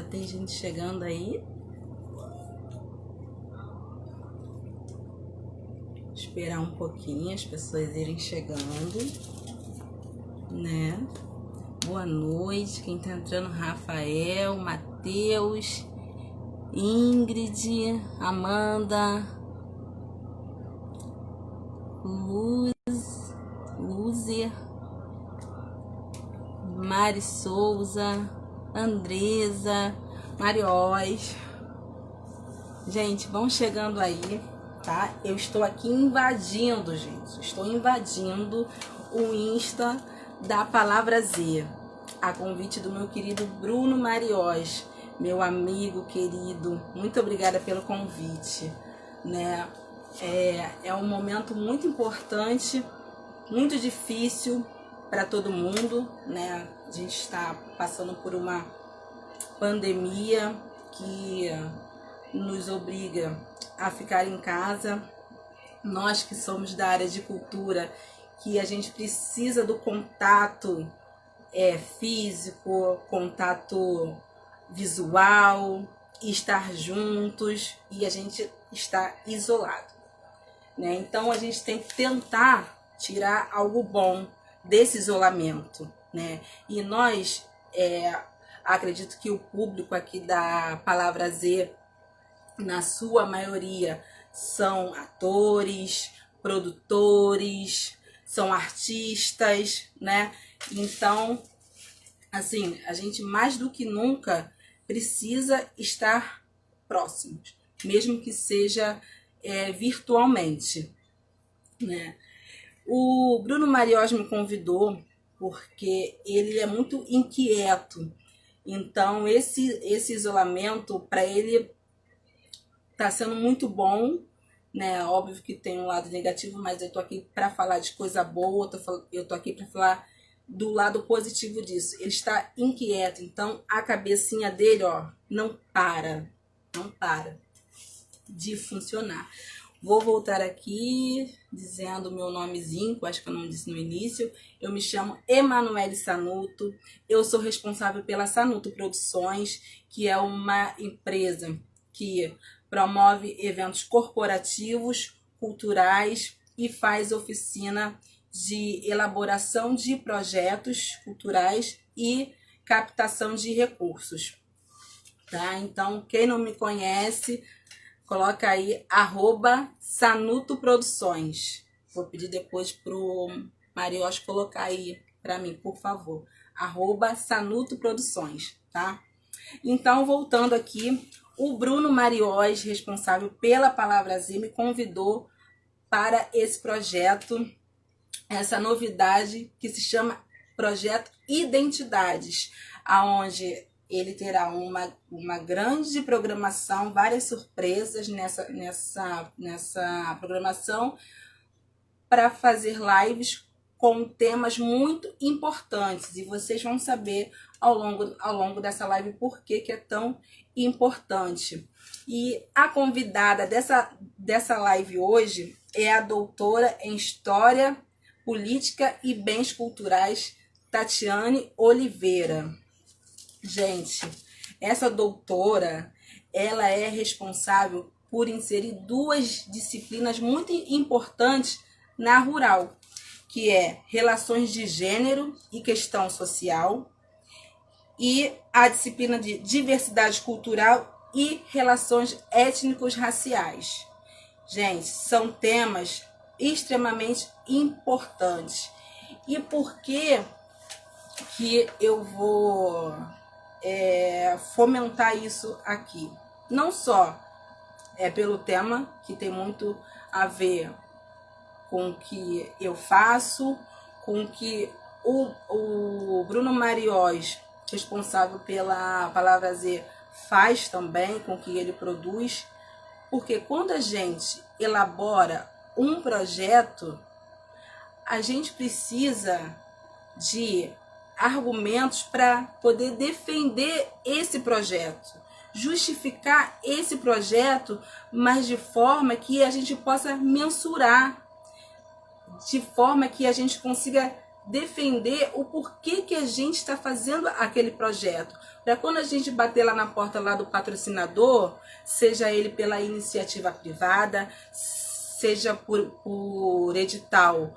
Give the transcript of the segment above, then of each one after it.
tem gente chegando aí. Esperar um pouquinho as pessoas irem chegando, né? Boa noite, quem tá entrando: Rafael, Matheus, Ingrid, Amanda, Luzer, Mari Souza, Andresa, Mariós. Gente, vão chegando aí, tá? Eu estou aqui invadindo, gente. Estou invadindo o Insta da Palavra Z, a convite do meu querido Bruno Mariós, meu amigo querido. Muito obrigada pelo convite, né? É um momento muito importante, muito difícil para todo mundo, né? A gente está passando por uma pandemia que nos obriga a ficar em casa. Nós que somos da área de cultura, que a gente precisa do contato físico, contato visual, estar juntos, e a gente está isolado, né? Então a gente tem que tentar tirar algo bom desse isolamento, né? E nós, acredito que o público aqui da Palavra Z, na sua maioria, são atores, produtores, são artistas, né? Então, assim, a gente mais do que nunca precisa estar próximos, mesmo que seja virtualmente, né? O Bruno Mariós me convidou porque ele é muito inquieto, então esse isolamento para ele tá sendo muito bom, né? Óbvio que tem um lado negativo, mas eu tô aqui para falar de coisa boa, eu tô aqui para falar do lado positivo disso. Ele está inquieto, então a cabecinha dele, ó, não para de funcionar. Vou voltar aqui dizendo o meu nomezinho, que eu acho que eu não disse no início. Eu me chamo Emanuele Sanuto, eu sou responsável pela Sanuto Produções, que é uma empresa que promove eventos corporativos, culturais e faz oficina de elaboração de projetos culturais e captação de recursos, tá? Então, quem não me conhece, coloca aí @Sanuto Produções. Vou pedir depois pro Mariós colocar aí para mim, por favor. @Sanuto Produções, tá? Então, voltando aqui, o Bruno Mariós, responsável pela Palavra Z, me convidou para esse projeto, essa novidade que se chama Projeto Identidades, aonde ele terá uma grande programação, várias surpresas nessa programação, para fazer lives com temas muito importantes, e vocês vão saber ao longo dessa live por que é tão importante. E a convidada dessa live hoje é a doutora em História, Política e Bens Culturais, Tatiane Oliveira. Gente, essa doutora, ela é responsável por inserir duas disciplinas muito importantes na rural, que é Relações de Gênero e Questão Social, e a disciplina de Diversidade Cultural e Relações Étnicos-Raciais. Gente, são temas extremamente importantes. E por que eu vou fomentar isso aqui? Não só pelo tema, que tem muito a ver com o que eu faço, com o que o Bruno Mariós, responsável pela Palavra Z, faz também, com o que ele produz, porque quando a gente elabora um projeto, a gente precisa de argumentos para poder defender esse projeto, justificar esse projeto, mas de forma que a gente possa mensurar, de forma que a gente consiga defender o porquê que a gente está fazendo aquele projeto, para quando a gente bater lá na porta lá do patrocinador, seja ele pela iniciativa privada, seja por edital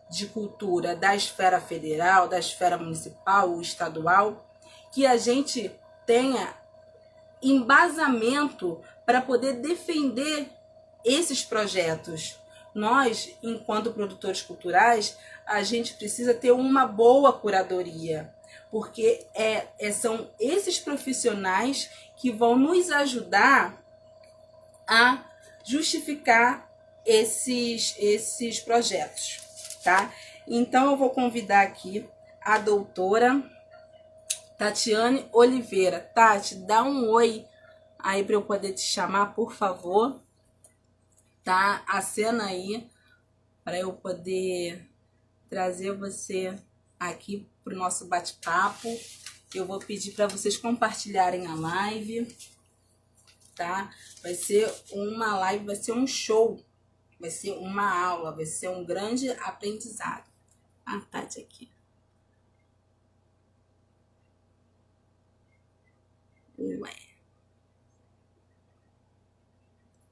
de cultura da esfera federal, da esfera municipal ou estadual, que a gente tenha embasamento para poder defender esses projetos. Nós, enquanto produtores culturais, a gente precisa ter uma boa curadoria, porque são esses profissionais que vão nos ajudar a justificar esses projetos, tá? Então, eu vou convidar aqui a doutora Tatiane Oliveira. Tati, dá um oi aí para eu poder te chamar, por favor. Tá? Acena aí para eu poder trazer você aqui para o nosso bate-papo. Eu vou pedir para vocês compartilharem a live, tá? Vai ser uma live, vai ser um show, vai ser uma aula, vai ser um grande aprendizado. A Tati aqui. Ué.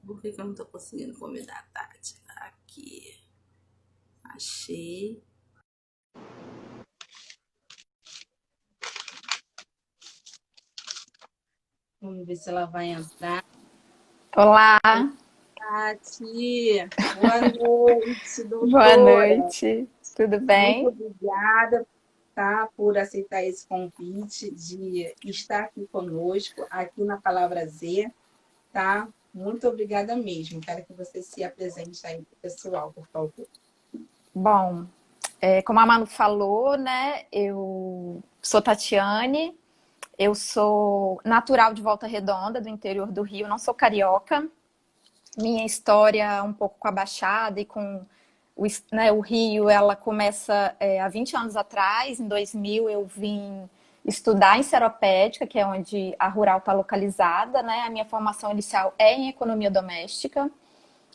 Por que eu não tô conseguindo convidar a Tati? Aqui. Achei. Vamos ver se ela vai entrar. Olá! Tati, boa noite, doutora. Boa noite, tudo bem? Muito obrigada, tá, por aceitar esse convite de estar aqui conosco, aqui na Palavra Z, tá? Muito obrigada mesmo. Quero que você se apresente aí para o pessoal, por favor. Bom, como a Manu falou, né, eu sou Tatiane, eu sou natural de Volta Redonda, do interior do Rio, não sou carioca. Minha história um pouco com a Baixada e com o Rio, ela começa há 20 anos atrás. Em 2000 eu vim estudar em Seropédica, que é onde a Rural está localizada, né? A minha formação inicial é em Economia Doméstica,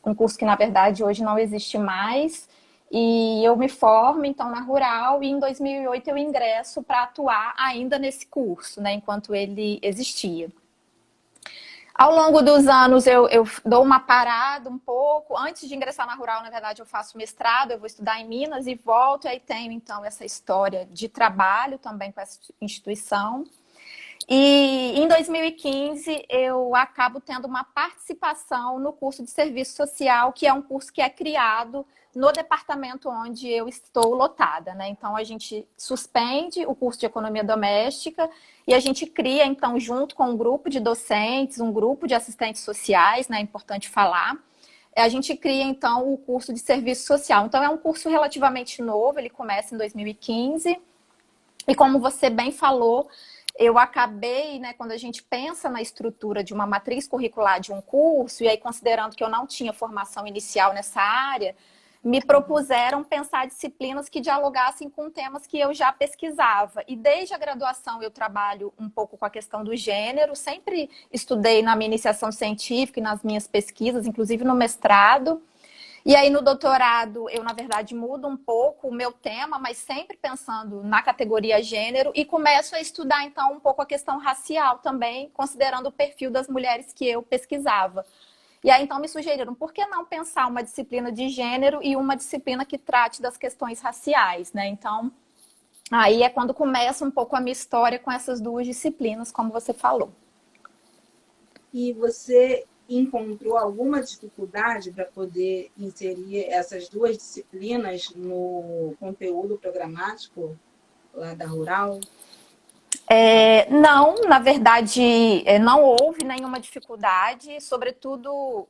um curso que, na verdade, hoje não existe mais. E eu me formo, então, na Rural, e em 2008 eu ingresso para atuar ainda nesse curso, né? Enquanto ele existia. Ao longo dos anos, eu dou uma parada um pouco. Antes de ingressar na Rural, na verdade, eu faço mestrado, eu vou estudar em Minas e volto. E aí tenho, então, essa história de trabalho também com essa instituição. E em 2015, eu acabo tendo uma participação no curso de serviço social, que é um curso que é criado no departamento onde eu estou lotada, né? Então, a gente suspende o curso de economia doméstica e a gente cria, então, junto com um grupo de docentes, um grupo de assistentes sociais, né? É importante falar. A gente cria, então, o curso de serviço social. Então, é um curso relativamente novo, ele começa em 2015. E como você bem falou, eu acabei, né, quando a gente pensa na estrutura de uma matriz curricular de um curso, e aí considerando que eu não tinha formação inicial nessa área, me propuseram pensar disciplinas que dialogassem com temas que eu já pesquisava. E desde a graduação eu trabalho um pouco com a questão do gênero, sempre estudei na minha iniciação científica e nas minhas pesquisas, inclusive no mestrado. E aí no doutorado eu, na verdade, mudo um pouco o meu tema, mas sempre pensando na categoria gênero, e começo a estudar, então, um pouco a questão racial também, considerando o perfil das mulheres que eu pesquisava. E aí, então, me sugeriram, por que não pensar uma disciplina de gênero e uma disciplina que trate das questões raciais, né? Então, aí é quando começa um pouco a minha história com essas duas disciplinas, como você falou. E você encontrou alguma dificuldade para poder inserir essas duas disciplinas no conteúdo programático lá da Rural? Não, na verdade, não houve nenhuma dificuldade, sobretudo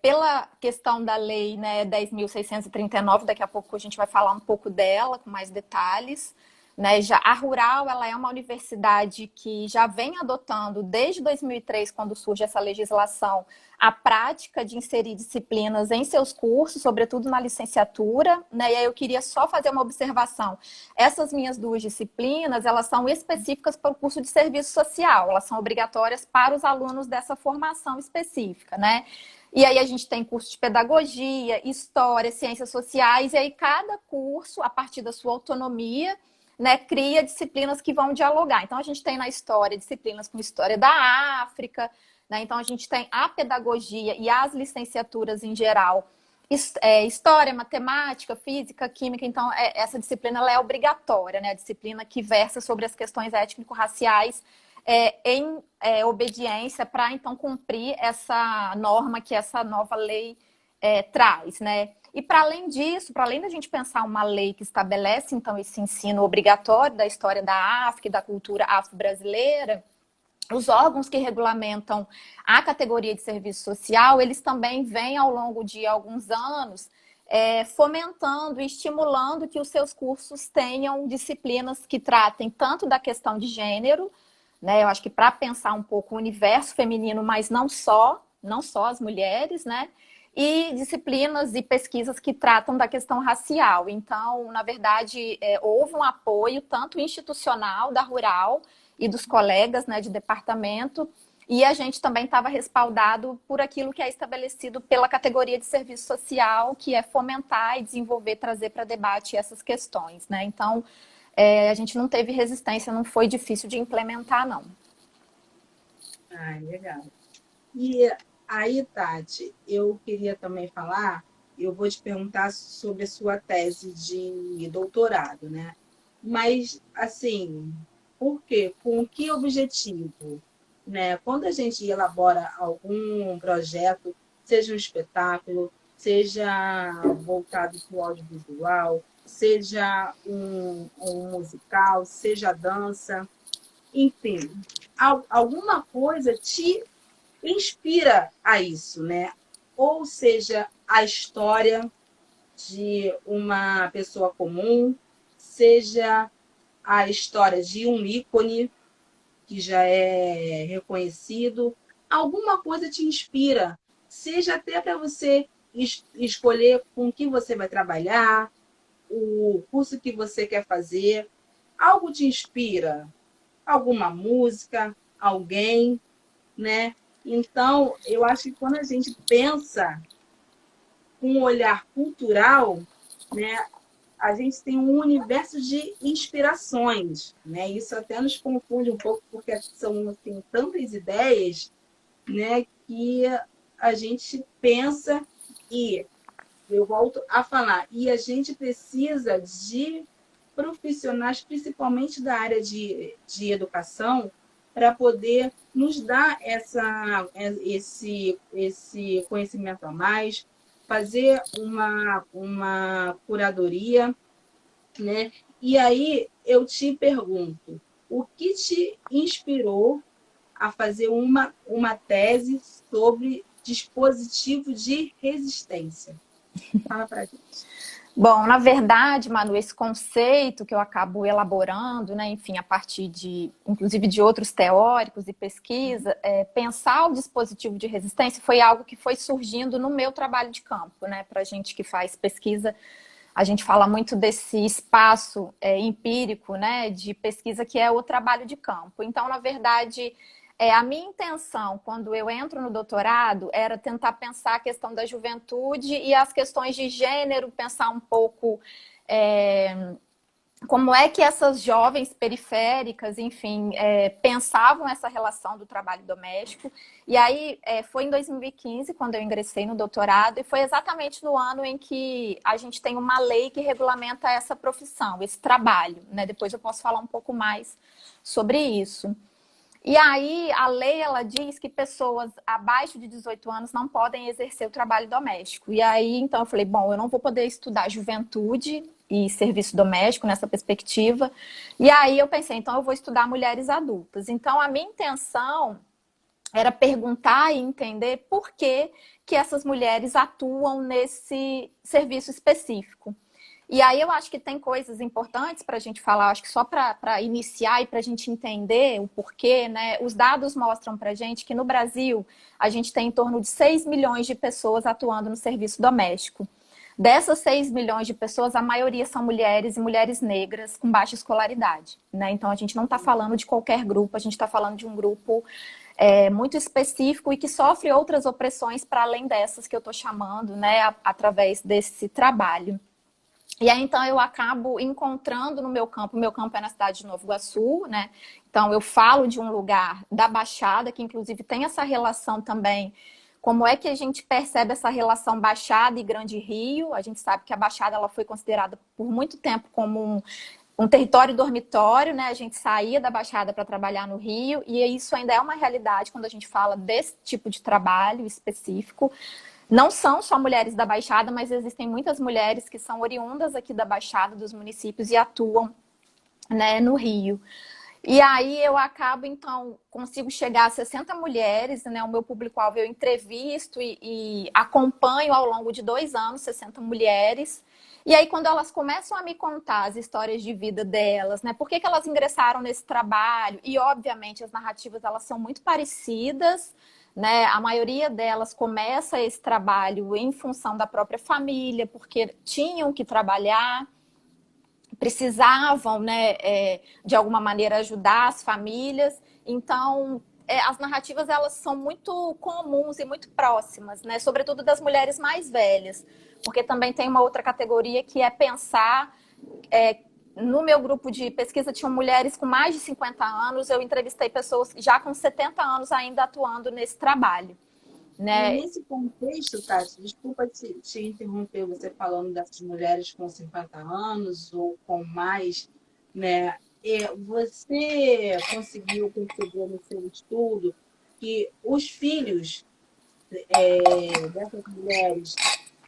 pela questão da lei, né, 10.639, daqui a pouco a gente vai falar um pouco dela, com mais detalhes. Né? A Rural, ela é uma universidade que já vem adotando, desde 2003, quando surge essa legislação, a prática de inserir disciplinas em seus cursos, sobretudo na licenciatura, né? E aí eu queria só fazer uma observação. Essas minhas duas disciplinas, elas são específicas para o curso de serviço social, elas são obrigatórias para os alunos dessa formação específica, né? E aí a gente tem curso de pedagogia, história, ciências sociais, e aí cada curso, a partir da sua autonomia, né, cria disciplinas que vão dialogar. Então, a gente tem na história disciplinas com história da África, né? Então, a gente tem a pedagogia e as licenciaturas em geral, história, matemática, física, química. Então, essa disciplina ela é obrigatória, né? A disciplina que versa sobre as questões étnico-raciais em obediência para, então, cumprir essa norma que essa nova lei traz, né? E para além disso, para além da gente pensar uma lei que estabelece, então, esse ensino obrigatório da história da África e da cultura afro-brasileira, os órgãos que regulamentam a categoria de serviço social, eles também vêm ao longo de alguns anos fomentando e estimulando que os seus cursos tenham disciplinas que tratem tanto da questão de gênero, né? Eu acho que para pensar um pouco o universo feminino, mas não só as mulheres, né? E disciplinas e pesquisas que tratam da questão racial. Então, na verdade, houve um apoio tanto institucional da Rural e dos colegas, né, de departamento, e a gente também estava respaldado por aquilo que é estabelecido pela categoria de serviço social, que é fomentar e desenvolver, trazer para debate essas questões, né? Então, a gente não teve resistência, não foi difícil de implementar, não. Ah, legal. E aí, Tati, eu queria também falar, eu vou te perguntar sobre a sua tese de doutorado, né? Mas, assim, por quê? Com que objetivo? Né? Quando a gente elabora algum projeto, seja um espetáculo, seja voltado para o audiovisual, seja um musical, seja dança, enfim, alguma coisa te inspira a isso, né? Ou seja, a história de uma pessoa comum, seja a história de um ícone que já é reconhecido, alguma coisa te inspira, seja até para você escolher com que você vai trabalhar, o curso que você quer fazer, algo te inspira, alguma música, alguém, né? Então, eu acho que quando a gente pensa com um olhar cultural, né, a gente tem um universo de inspirações, né? Isso até nos confunde um pouco, porque são assim, tantas ideias, né, que a gente pensa e eu volto a falar, e a gente precisa de profissionais, principalmente da área de educação, para poder nos dar esse conhecimento a mais, fazer uma curadoria, né? E aí eu te pergunto, o que te inspirou a fazer uma tese sobre dispositivo de resistência? Fala para a gente. Bom, na verdade, Manu, esse conceito que eu acabo elaborando, né, enfim, a partir de, inclusive, de outros teóricos e pesquisa, pensar o dispositivo de resistência foi algo que foi surgindo no meu trabalho de campo, né, para a gente que faz pesquisa, a gente fala muito desse espaço empírico, né, de pesquisa que é o trabalho de campo. Então, na verdade, a minha intenção, quando eu entro no doutorado, era tentar pensar a questão da juventude e as questões de gênero, pensar um pouco como é que essas jovens periféricas, enfim, pensavam essa relação do trabalho doméstico. E aí foi em 2015, quando eu ingressei no doutorado, e foi exatamente no ano em que a gente tem uma lei que regulamenta essa profissão, esse trabalho, né? Depois eu posso falar um pouco mais sobre isso. E aí, a lei, ela diz que pessoas abaixo de 18 anos não podem exercer o trabalho doméstico. E aí, então, eu falei, bom, eu não vou poder estudar juventude e serviço doméstico nessa perspectiva. E aí, eu pensei, então, eu vou estudar mulheres adultas. Então, a minha intenção era perguntar e entender por que essas mulheres atuam nesse serviço específico. E aí eu acho que tem coisas importantes para a gente falar, acho que só para iniciar e para a gente entender o porquê, né? Os dados mostram para a gente que no Brasil a gente tem em torno de 6 milhões de pessoas atuando no serviço doméstico. Dessas 6 milhões de pessoas, a maioria são mulheres e mulheres negras com baixa escolaridade, né? Então a gente não está falando de qualquer grupo, a gente está falando de um grupo muito específico e que sofre outras opressões para além dessas que eu estou chamando, né? Através desse trabalho. E aí, então, eu acabo encontrando no o meu campo é na cidade de Nova Iguaçu, né? Então, eu falo de um lugar da Baixada, que inclusive tem essa relação também. Como é que a gente percebe essa relação Baixada e Grande Rio? A gente sabe que a Baixada ela foi considerada por muito tempo como um território dormitório, né? A gente saía da Baixada para trabalhar no Rio, e isso ainda é uma realidade quando a gente fala desse tipo de trabalho específico. Não são só mulheres da Baixada, mas existem muitas mulheres que são oriundas aqui da Baixada, dos municípios, e atuam, né, no Rio. E aí eu acabo, então, consigo chegar a 60 mulheres, né? O meu público-alvo eu entrevisto e acompanho ao longo de 2 anos 60 mulheres. E aí, quando elas começam a me contar as histórias de vida delas, né? Por que que elas ingressaram nesse trabalho? E, obviamente, as narrativas, elas são muito parecidas, né? A maioria delas começa esse trabalho em função da própria família, porque tinham que trabalhar, precisavam, né, de alguma maneira ajudar as famílias. Então, as narrativas elas são muito comuns e muito próximas, né, sobretudo das mulheres mais velhas, porque também tem uma outra categoria que é pensar. No meu grupo de pesquisa tinham mulheres com mais de 50 anos, eu entrevistei pessoas já com 70 anos ainda atuando nesse trabalho, E né? nesse contexto, Tati, desculpa te interromper, você falando dessas mulheres com 50 anos ou com mais, né? Você conseguiu perceber no seu estudo que os filhos dessas mulheres,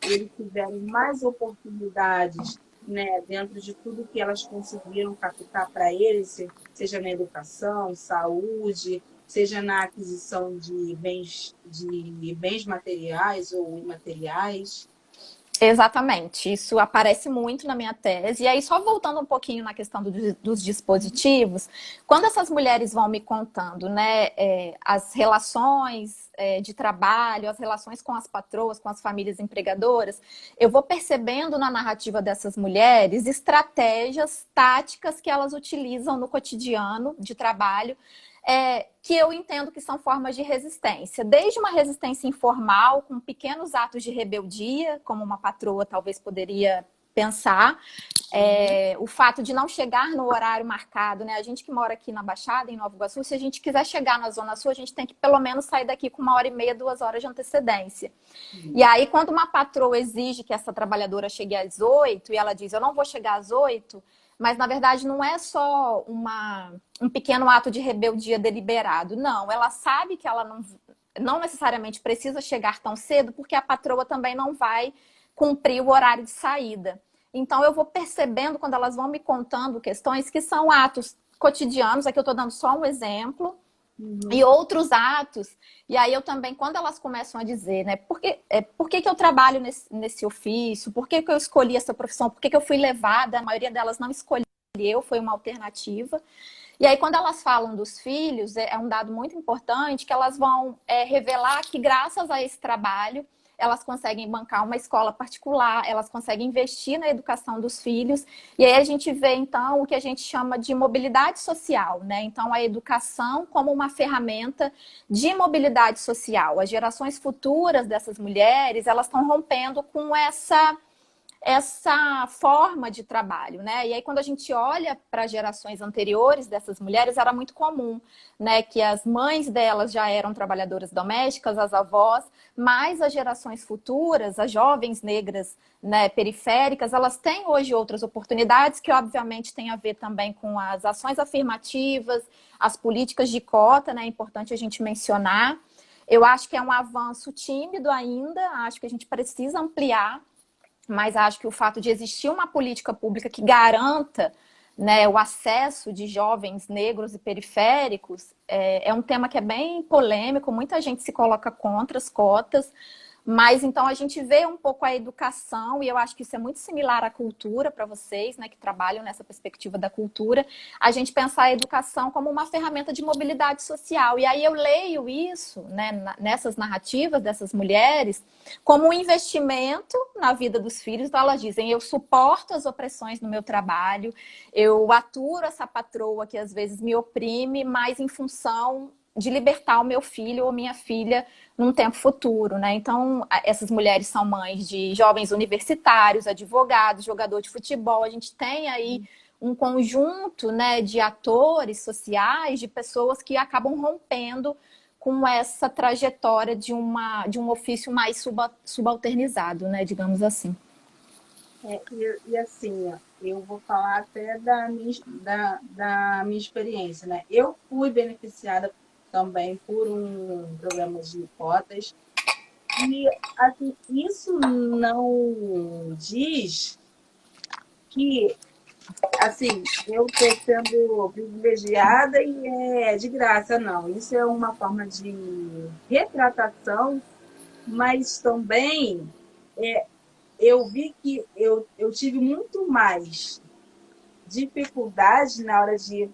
eles tiveram mais oportunidades, né, dentro de tudo que elas conseguiram captar para eles, seja na educação, saúde, seja na aquisição de bens materiais ou imateriais. Exatamente, isso aparece muito na minha tese. E aí, só voltando um pouquinho na questão dos dispositivos, quando essas mulheres vão me contando, né, as relações de trabalho, as relações com as patroas, com as famílias empregadoras, eu vou percebendo na narrativa dessas mulheres estratégias, táticas que elas utilizam no cotidiano de trabalho, que eu entendo que são formas de resistência. Desde uma resistência informal, com pequenos atos de rebeldia, como uma patroa talvez poderia pensar, o fato de não chegar no horário marcado, né? A gente que mora aqui na Baixada, em Nova Iguaçu, se a gente quiser chegar na Zona Sul, a gente tem que pelo menos sair daqui com 1h30, 2 horas de antecedência. E aí, quando uma patroa exige que essa trabalhadora chegue às 8 e ela diz, eu não vou chegar às 8, mas na verdade não é só um pequeno ato de rebeldia deliberado, não. Ela sabe que ela não necessariamente precisa chegar tão cedo, porque a patroa também não vai cumprir o horário de saída. Então eu vou percebendo quando elas vão me contando questões que são atos cotidianos, aqui eu estou dando só um exemplo, e outros atos. E aí eu também, quando elas começam a dizer, né, por que eu trabalho nesse ofício, por que eu escolhi essa profissão, por que eu fui levada, a maioria delas não escolheu, foi uma alternativa. E aí, quando elas falam dos filhos, é um dado muito importante que elas vão revelar que, graças a esse trabalho, elas conseguem bancar uma escola particular, elas conseguem investir na educação dos filhos. E aí a gente vê, então, o que a gente chama de mobilidade social, né? Então, a educação como uma ferramenta de mobilidade social. As gerações futuras dessas mulheres, elas estão rompendo com essa forma de trabalho, né? E aí, quando a gente olha para gerações anteriores dessas mulheres, era muito comum, né? Que as mães delas já eram trabalhadoras domésticas, as avós, mas as gerações futuras, as jovens negras, né, periféricas, elas têm hoje outras oportunidades que, obviamente, têm a ver também com as ações afirmativas, as políticas de cota, né? É importante a gente mencionar. Eu acho que é um avanço tímido ainda, acho que a gente precisa ampliar, mas acho que o fato de existir uma política pública que garanta, né, o acesso de jovens negros e periféricos é um tema que é bem polêmico, muita gente se coloca contra as cotas, mas então a gente vê um pouco a educação, e eu acho que isso é muito similar à cultura para vocês, né, que trabalham nessa perspectiva da cultura, a gente pensar a educação como uma ferramenta de mobilidade social. E aí eu leio isso, né, nessas narrativas dessas mulheres como um investimento na vida dos filhos. Então elas dizem, eu suporto as opressões no meu trabalho, eu aturo essa patroa que às vezes me oprime, mas em função de libertar o meu filho ou minha filha num tempo futuro, né? Então, essas mulheres são mães de jovens universitários, advogados, jogador de futebol. A gente tem aí um conjunto, né, de atores sociais, de pessoas que acabam rompendo com essa trajetória de um ofício mais subalternizado, né, digamos assim. E assim, ó, eu vou falar até da minha experiência, né? Eu fui beneficiada também por um programa de cotas e, assim, isso não diz que, assim, eu estou sendo privilegiada e é de graça, não. Isso é uma forma de retratação, mas também eu vi que eu tive muito mais dificuldade na hora de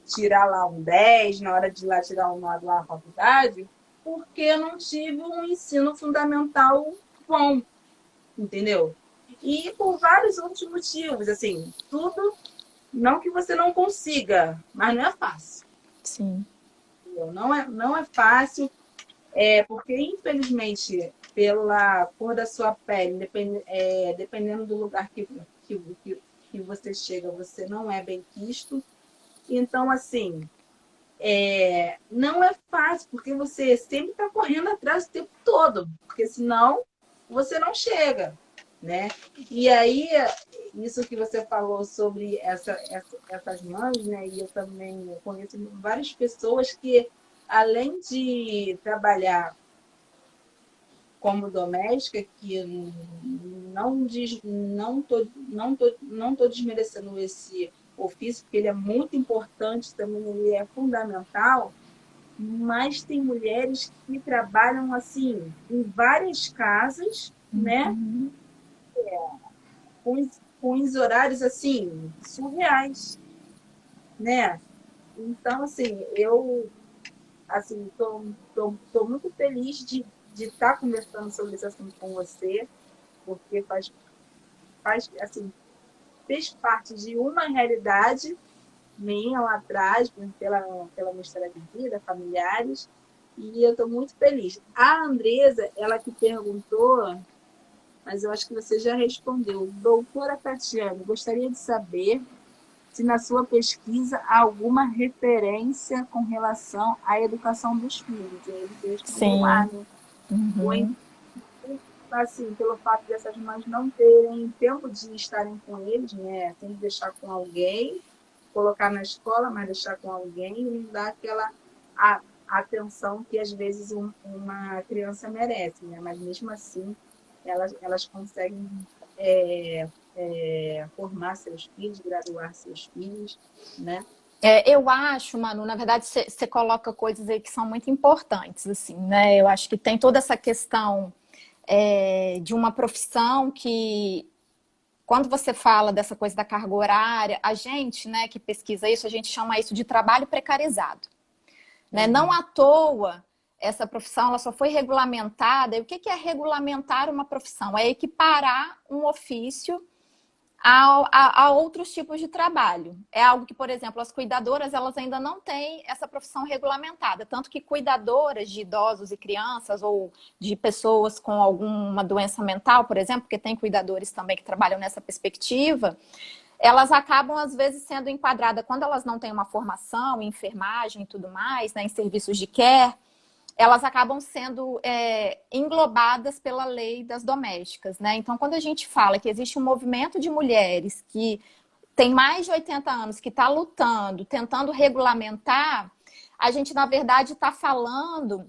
tirar lá um 10 na hora de ir lá tirar um 9 lá na faculdade, porque eu não tive um ensino fundamental bom, entendeu? E por vários outros motivos, assim, tudo, não que você não consiga, mas não é fácil. Sim. Entendeu? Não é fácil, porque infelizmente, pela cor da sua pele, dependendo do lugar que você chega, você não é bem quisto. Então, assim, não é fácil, porque você sempre está correndo atrás o tempo todo, porque senão você não chega, né? E aí, isso que você falou sobre essas mães, né? E eu também conheço várias pessoas que, além de trabalhar como doméstica, que não tô desmerecendo esse ofício, porque ele é muito importante também, ele é fundamental, mas tem mulheres que trabalham assim em várias casas, né? Uhum. Com os horários assim surreais, né? Então, assim, eu assim tô muito feliz de estar conversando sobre esse assunto com você, porque faz assim, fez parte de uma realidade minha lá atrás, pela minha história de vida, familiares, e eu estou muito feliz. A Andresa, ela que perguntou, mas eu acho que você já respondeu. Doutora Tatiana, gostaria de saber se na sua pesquisa há alguma referência com relação à educação dos filhos. E aí você respondeu, Sim. né? Ou Uhum. assim, pelo fato dessas mães não terem tempo de estarem com eles, né? Tem que deixar com alguém, colocar na escola, mas deixar com alguém e não dar aquela atenção que às vezes uma criança merece, né? Mas mesmo assim, elas conseguem formar seus filhos, graduar seus filhos, né? Eu acho, Manu, na verdade, você coloca coisas aí que são muito importantes, assim, né? Eu acho que tem toda essa questão de uma profissão que, quando você fala dessa coisa da carga horária, a gente, né, que pesquisa isso, a gente chama isso de trabalho precarizado, né? Não à toa, essa profissão ela só foi regulamentada. E o que é regulamentar uma profissão? É equiparar um ofício a outros tipos de trabalho. É algo que, por exemplo, as cuidadoras elas ainda não têm essa profissão regulamentada, tanto que cuidadoras de idosos e crianças ou de pessoas com alguma doença mental, por exemplo, porque tem cuidadores também que trabalham nessa perspectiva, elas acabam, às vezes, sendo enquadradas, quando elas não têm uma formação em enfermagem e tudo mais, né, em serviços de care, elas acabam sendo englobadas pela lei das domésticas, né? Então, quando a gente fala que existe um movimento de mulheres que tem mais de 80 anos, que está lutando, tentando regulamentar, a gente, na verdade, está falando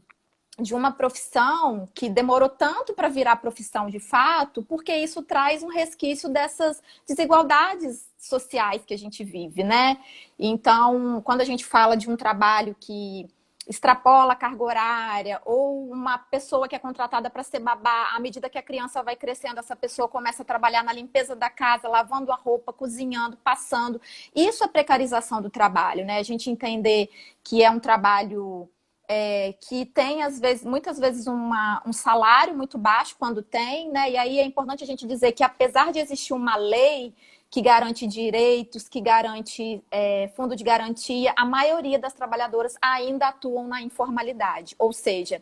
de uma profissão que demorou tanto para virar profissão de fato, porque isso traz um resquício dessas desigualdades sociais que a gente vive, né? Então, quando a gente fala de um trabalho que extrapola a carga horária, ou uma pessoa que é contratada para ser babá, à medida que a criança vai crescendo, essa pessoa começa a trabalhar na limpeza da casa, lavando a roupa, cozinhando, passando. Isso é precarização do trabalho, né? A gente entender que é um trabalho que tem, às vezes, muitas vezes, um salário muito baixo quando tem, né? E aí é importante a gente dizer que, apesar de existir uma lei que garante direitos, que garante fundo de garantia, a maioria das trabalhadoras ainda atuam na informalidade. Ou seja,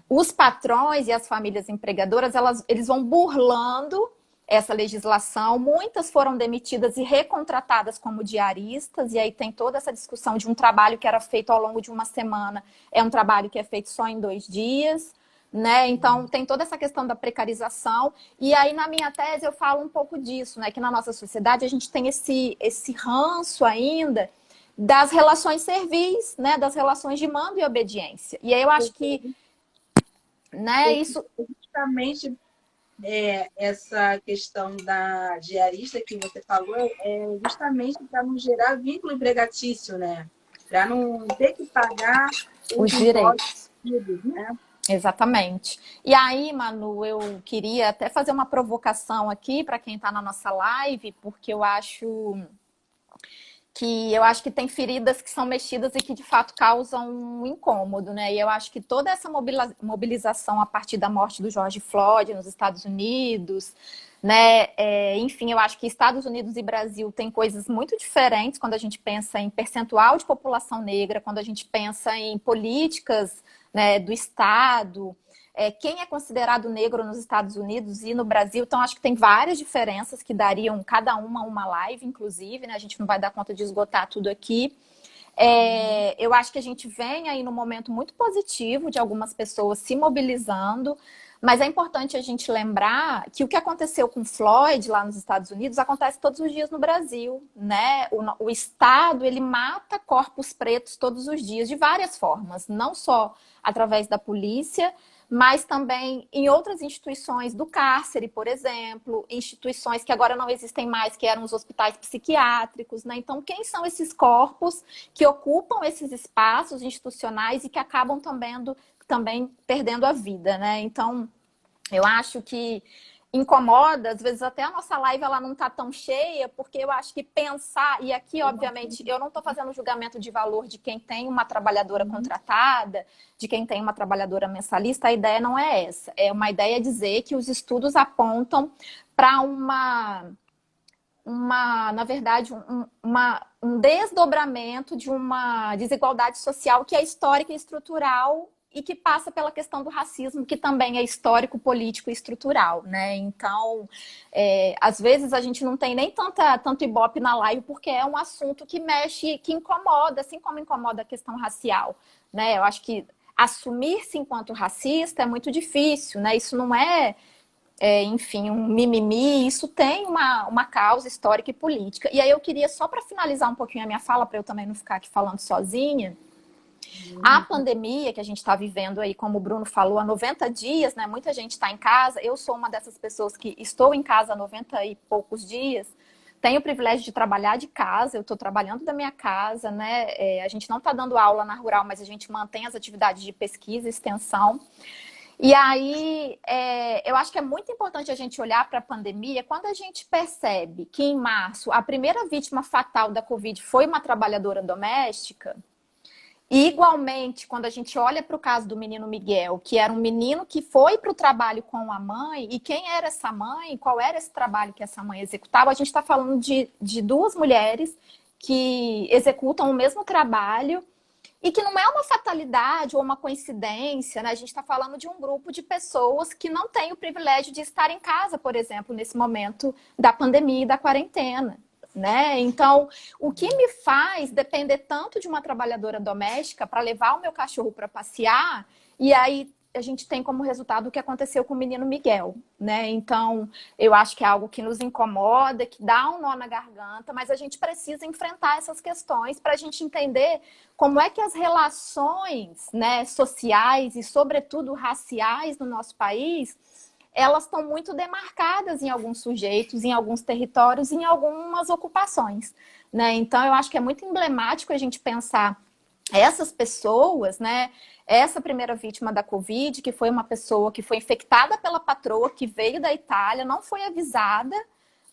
os patrões e as famílias empregadoras, eles vão burlando essa legislação. Muitas foram demitidas e recontratadas como diaristas, e aí tem toda essa discussão de um trabalho que era feito ao longo de uma semana, é um trabalho que é feito só em 2 dias. Né? Então, tem toda essa questão da precarização. E aí, na minha tese, eu falo um pouco disso, né? Que na nossa sociedade a gente tem esse ranço ainda das relações servis, né? Das relações de mando e obediência. E aí eu acho que, né, isso... Justamente essa questão da diarista que você falou é justamente para não gerar vínculo empregatício, né? Para não ter que pagar os direitos. Né? Exatamente. E aí, Manu, eu queria até fazer uma provocação aqui para quem está na nossa live, porque eu acho que tem feridas que são mexidas e que de fato causam um incômodo, né? E eu acho que toda essa mobilização a partir da morte do George Floyd nos Estados Unidos, né? Enfim, eu acho que Estados Unidos e Brasil têm coisas muito diferentes quando a gente pensa em percentual de população negra, quando a gente pensa em políticas, né, do Estado, quem é considerado negro nos Estados Unidos e no Brasil. Então, acho que tem várias diferenças que dariam cada uma live, inclusive, né? A gente não vai dar conta de esgotar tudo aqui. Eu acho que a gente vem aí num momento muito positivo de algumas pessoas se mobilizando, mas é importante a gente lembrar que o que aconteceu com Floyd lá nos Estados Unidos acontece todos os dias no Brasil, né? O Estado, ele mata corpos pretos todos os dias, de várias formas, não só através da polícia, mas também em outras instituições do cárcere, por exemplo, instituições que agora não existem mais, que eram os hospitais psiquiátricos, né? Então, quem são esses corpos que ocupam esses espaços institucionais e que acabam também perdendo a vida, né? Então, eu acho que incomoda, às vezes até a nossa live ela não está tão cheia, porque eu acho que pensar, e aqui, obviamente, eu não estou fazendo julgamento de valor de quem tem uma trabalhadora contratada, de quem tem uma trabalhadora mensalista, a ideia não é essa. É uma ideia dizer que os estudos apontam para na verdade, um desdobramento de uma desigualdade social que é histórica e estrutural e que passa pela questão do racismo, que também é histórico, político e estrutural, né? Então, às vezes a gente não tem nem tanto ibope na live, porque é um assunto que mexe, que incomoda, assim como incomoda a questão racial, né? Eu acho que assumir-se enquanto racista é muito difícil, né? Isso não enfim, um mimimi, isso tem uma causa histórica e política. E aí eu queria, só para finalizar um pouquinho a minha fala, para eu também não ficar aqui falando sozinha, a pandemia que a gente está vivendo aí, como o Bruno falou, há 90 dias, né? Muita gente está em casa. Eu sou uma dessas pessoas que estou em casa há 90 e poucos dias. Tenho o privilégio de trabalhar de casa, eu estou trabalhando da minha casa, né? A gente não está dando aula na rural, mas a gente mantém as atividades de pesquisa e extensão. E aí, eu acho que é muito importante a gente olhar para a pandemia quando a gente percebe que em março a primeira vítima fatal da Covid foi uma trabalhadora doméstica. E, igualmente, quando a gente olha para o caso do menino Miguel, que era um menino que foi para o trabalho com a mãe, e quem era essa mãe, qual era esse trabalho que essa mãe executava, a gente está falando de 2 mulheres que executam o mesmo trabalho e que não é uma fatalidade ou uma coincidência, né? A gente está falando de um grupo de pessoas que não tem o privilégio de estar em casa, por exemplo, nesse momento da pandemia e da quarentena. Né? Então, o que me faz depender tanto de uma trabalhadora doméstica para levar o meu cachorro para passear, e aí a gente tem como resultado o que aconteceu com o menino Miguel, né? Então, eu acho que é algo que nos incomoda, que dá um nó na garganta, mas a gente precisa enfrentar essas questões para a gente entender como é que as relações, né, sociais e, sobretudo, raciais no nosso país, elas estão muito demarcadas em alguns sujeitos, em alguns territórios, em algumas ocupações, né? Então, eu acho que é muito emblemático a gente pensar essas pessoas, né? Essa primeira vítima da Covid, que foi uma pessoa que foi infectada pela patroa, que veio da Itália, não foi avisada,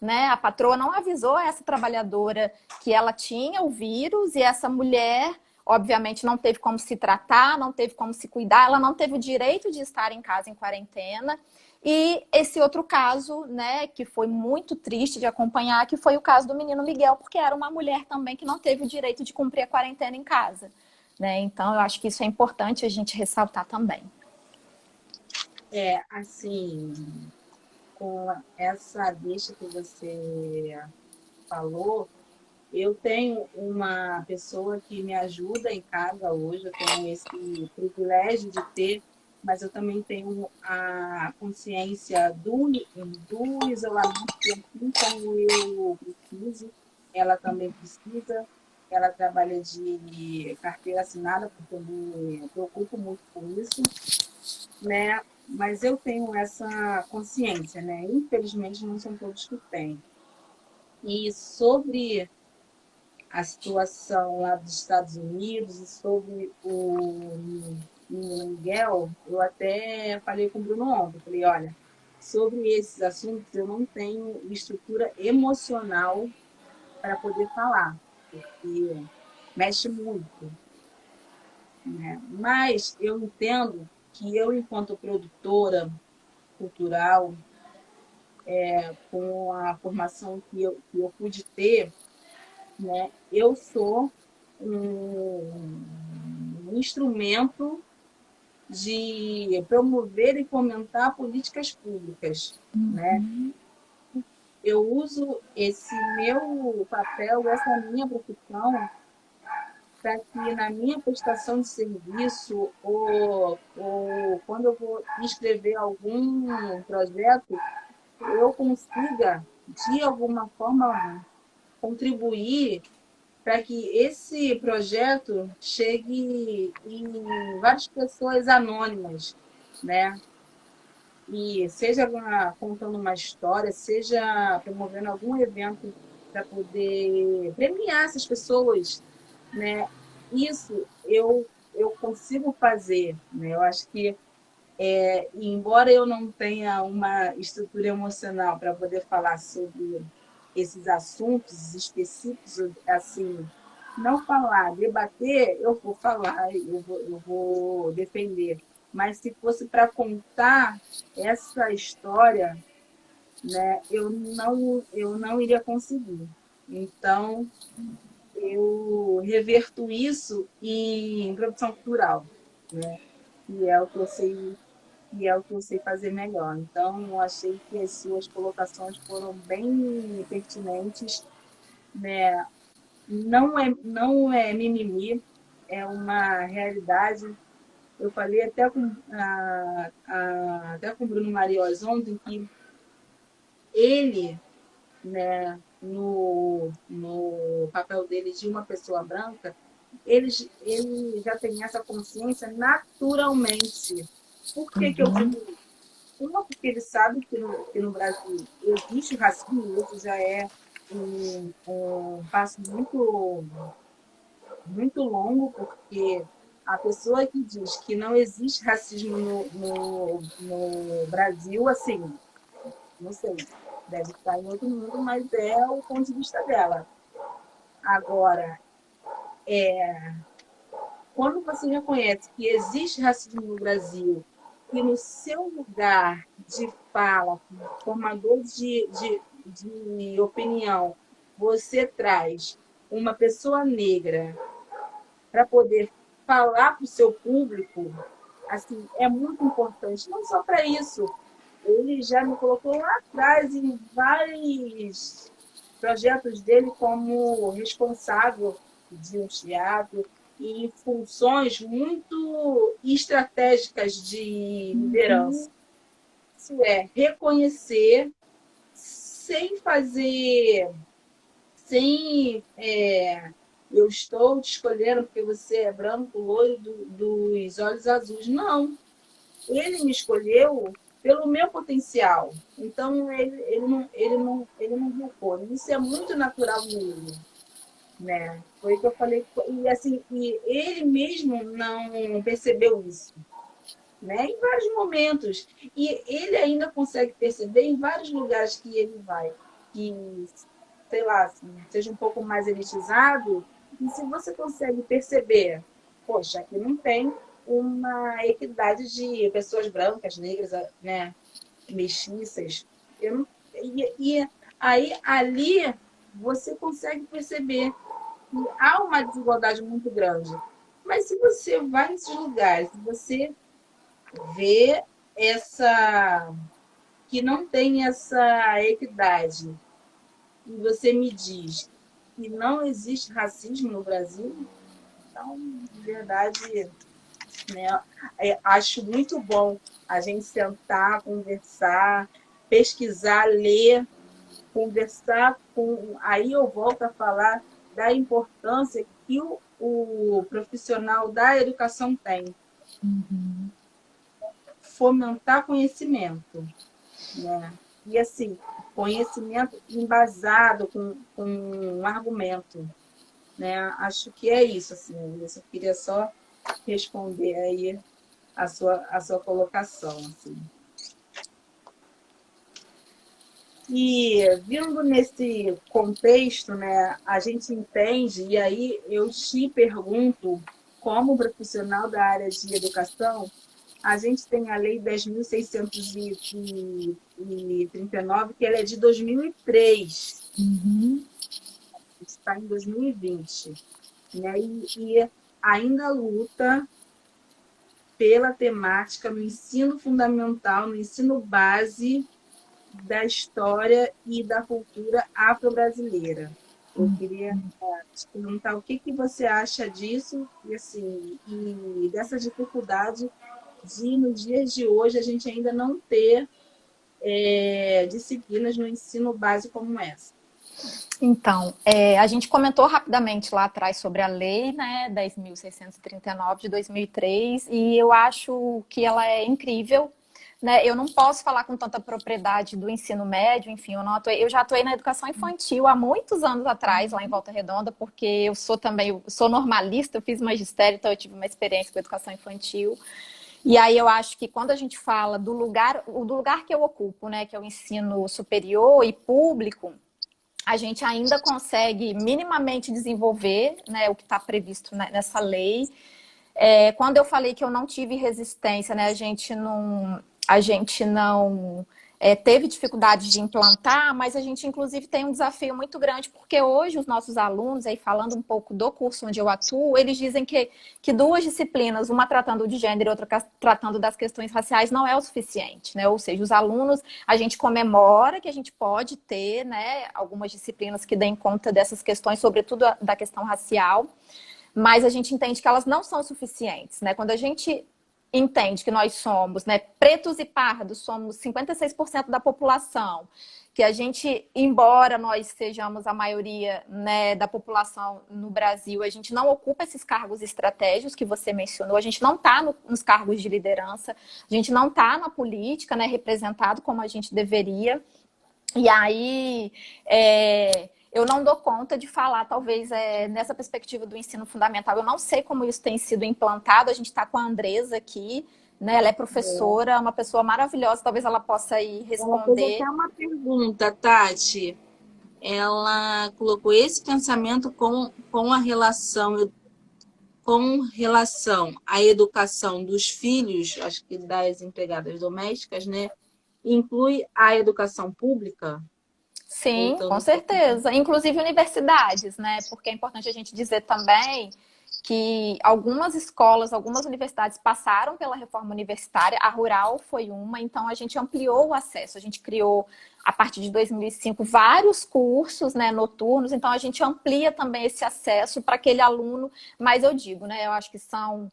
né? A patroa não avisou essa trabalhadora que ela tinha o vírus, e essa mulher obviamente não teve como se tratar, não teve como se cuidar, ela não teve o direito de estar em casa em quarentena. E esse outro caso, né, que foi muito triste de acompanhar, que foi o caso do menino Miguel, porque era uma mulher também que não teve o direito de cumprir a quarentena em casa, né? Então, eu acho que isso é importante a gente ressaltar também. Assim, com essa deixa que você falou, eu tenho uma pessoa que me ajuda em casa hoje, eu tenho esse privilégio de ter, mas eu também tenho a consciência do isolamento, que assim como eu preciso, ela também precisa. Ela trabalha de carteira assinada, porque eu me preocupo muito com isso, né? Mas eu tenho essa consciência, né? Infelizmente, não são todos que têm. E sobre a situação lá dos Estados Unidos e sobre o Miguel, eu até falei com o Bruno ontem, falei, olha, sobre esses assuntos eu não tenho estrutura emocional para poder falar, porque mexe muito, né? Mas eu entendo que eu, enquanto produtora cultural, com a formação que eu pude ter, né, eu sou um instrumento de promover e fomentar políticas públicas, né? Eu uso esse meu papel, essa minha profissão, para que na minha prestação de serviço ou quando eu vou escrever algum projeto, eu consiga, de alguma forma, contribuir para que esse projeto chegue em várias pessoas anônimas, né? E seja contando uma história, seja promovendo algum evento para poder premiar essas pessoas, né? Isso eu consigo fazer, né? Eu acho que, embora eu não tenha uma estrutura emocional para poder falar sobre esses assuntos específicos, assim, não falar, debater, eu vou falar, eu vou defender. Mas se fosse para contar essa história, né, eu não iria conseguir. Então, eu reverto isso em produção cultural, né? Que é o que eu sei, que é o que eu sei fazer melhor. Então, eu achei que as suas colocações foram bem pertinentes, né? Não é mimimi, é uma realidade. Eu falei até com o Bruno Mariós ontem que ele, né, no papel dele de uma pessoa branca, ele já tem essa consciência naturalmente. Por que que eu digo isso? Uma, porque ele sabe que no Brasil existe racismo, isso já é um passo muito, muito longo, porque a pessoa que diz que não existe racismo no Brasil, assim, não sei, deve estar em outro mundo, mas é o ponto de vista dela. Agora, quando você reconhece que existe racismo no Brasil e no seu lugar de fala, formador de opinião, você traz uma pessoa negra para poder falar para o seu público, assim, é muito importante. Não só para isso, ele já me colocou lá atrás em vários projetos dele como responsável de um teatro e em funções muito estratégicas de liderança. Isso é reconhecer sem fazer, sem eu estou te escolhendo porque você é branco, loiro, dos olhos azuis. Não, ele me escolheu pelo meu potencial. Então, ele não vulcou. Isso é muito natural nele, né? Foi o que eu falei. E, assim, e ele mesmo não percebeu isso, né? Em vários momentos. E ele ainda consegue perceber em vários lugares que ele vai. Que, sei lá, seja um pouco mais elitizado, E se você consegue perceber, poxa, aqui não tem uma equidade de pessoas brancas, negras, né, mestiças. Eu não, e aí, ali, você consegue perceber que há uma desigualdade muito grande. Mas se você vai nesses lugares, se você vê essa que não tem essa equidade e você me diz que não existe racismo no Brasil, então, de verdade, né, acho muito bom a gente sentar, conversar, pesquisar, ler, conversar com. Aí eu volto a falar da importância que o profissional da educação tem. Fomentar conhecimento, né? E assim, conhecimento embasado com um argumento, né? Acho que é isso, assim. Eu queria só responder aí a sua colocação, assim. E vindo nesse contexto, né, a gente entende, e aí eu te pergunto, como profissional da área de educação, a gente tem a Lei 10.639, que ela é de 2003. Uhum. Está em 2020, né? E ainda luta pela temática no ensino fundamental, no ensino base da história e da cultura afro-brasileira. Eu queria te perguntar o que você acha disso e, assim, e dessa dificuldade de, nos dias de hoje, a gente ainda não ter disciplinas no ensino básico como essa. Então, a gente comentou rapidamente lá atrás sobre a lei, né, 10.639 de 2003, e eu acho que ela é incrível, né? Eu não posso falar com tanta propriedade do ensino médio, enfim, eu já atuei na educação infantil há muitos anos atrás, lá em Volta Redonda, porque eu sou normalista, eu fiz magistério, então eu tive uma experiência com educação infantil. E aí eu acho que quando a gente fala do lugar que eu ocupo, né, que é o ensino superior e público, a gente ainda consegue minimamente desenvolver, né, o que está previsto nessa lei. Quando eu falei que eu não tive resistência, né, a gente não teve dificuldade de implantar, mas a gente inclusive tem um desafio muito grande, porque hoje os nossos alunos, aí falando um pouco do curso onde eu atuo, eles dizem que duas disciplinas, uma tratando de gênero e outra tratando das questões raciais, não é o suficiente, né? Ou seja, os alunos, a gente comemora que a gente pode ter, né, algumas disciplinas que deem conta dessas questões, sobretudo da questão racial, mas a gente entende que elas não são suficientes, né? Quando a gente entende que nós somos, né, pretos e pardos, somos 56% da população, que a gente, embora nós sejamos a maioria, né, da população no Brasil, a gente não ocupa esses cargos estratégicos que você mencionou, a gente não está nos cargos de liderança, a gente não está na política, né, representado como a gente deveria. E aí, eu não dou conta de falar, talvez, nessa perspectiva do ensino fundamental. Eu não sei como isso tem sido implantado. A gente está com a Andresa aqui, né? Ela é professora, uma pessoa maravilhosa. Talvez ela possa ir Ela fez responder. até uma pergunta, Tati. Ela colocou esse pensamento com relação à educação dos filhos, acho que das empregadas domésticas, né? Inclui a educação pública, Sim, voltando com um pouco. certeza. Inclusive universidades, né? Porque é importante a gente dizer também que algumas escolas, algumas universidades passaram pela reforma universitária, a Rural foi uma, então a gente ampliou o acesso, a gente criou, a partir de 2005, vários cursos, né, noturnos, então a gente amplia também esse acesso para aquele aluno, mas eu digo, né, eu acho que são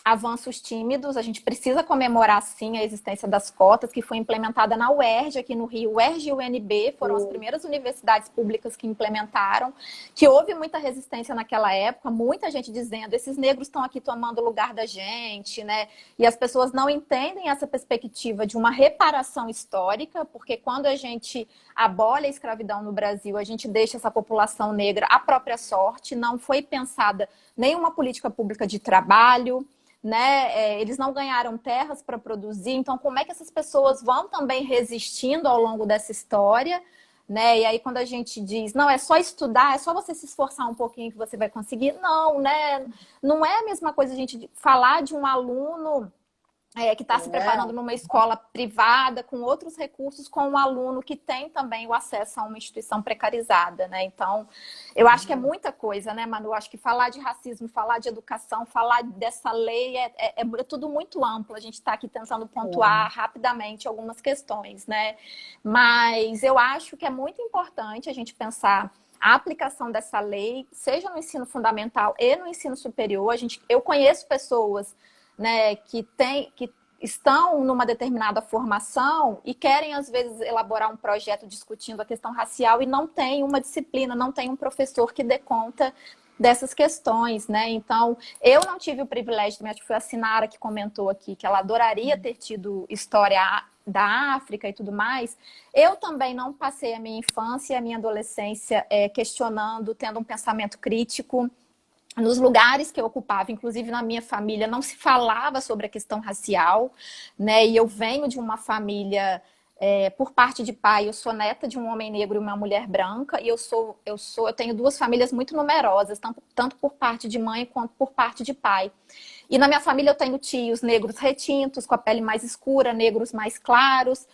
avanços tímidos, a gente precisa comemorar sim a existência das cotas, que foi implementada na UERJ, aqui no Rio. UERJ e UNB foram as primeiras universidades públicas que implementaram, que houve muita resistência naquela época, muita gente dizendo, esses negros estão aqui tomando o lugar da gente, né? E as pessoas não entendem essa perspectiva de uma reparação histórica, porque quando a gente abole a escravidão no Brasil, a gente deixa essa população negra à própria sorte, não foi pensada nenhuma política pública de trabalho, né? Eles não ganharam terras para produzir, então como é que essas pessoas vão também resistindo ao longo dessa história, né? E aí quando a gente diz, não, é só estudar, é só você se esforçar um pouquinho que você vai conseguir. Não, né? Não é a mesma coisa a gente falar de um aluno que está se preparando numa escola privada, com outros recursos, com um aluno que tem também o acesso a uma instituição precarizada, né? Então, eu acho que é muita coisa, né, Manu? Eu acho que falar de racismo, falar de educação, falar dessa lei é tudo muito amplo. A gente está aqui tentando pontuar rapidamente algumas questões, né? Mas eu acho que é muito importante a gente pensar a aplicação dessa lei, seja no ensino fundamental e no ensino superior. Eu conheço pessoas, né, que estão numa determinada formação e querem, às vezes, elaborar um projeto discutindo a questão racial e não tem uma disciplina, não tem um professor que dê conta dessas questões, né? Então, eu não tive o privilégio, acho que foi a Sinara que comentou aqui, que ela adoraria ter tido história da África e tudo mais. Eu também não passei a minha infância e a minha adolescência questionando, tendo um pensamento crítico. Nos lugares que eu ocupava, inclusive na minha família, não se falava sobre a questão racial, né? E eu venho de uma família, por parte de pai, eu sou neta de um homem negro e uma mulher branca, e eu tenho duas famílias muito numerosas, tanto por parte de mãe quanto por parte de pai. E na minha família eu tenho tios negros retintos, com a pele mais escura, negros mais claros,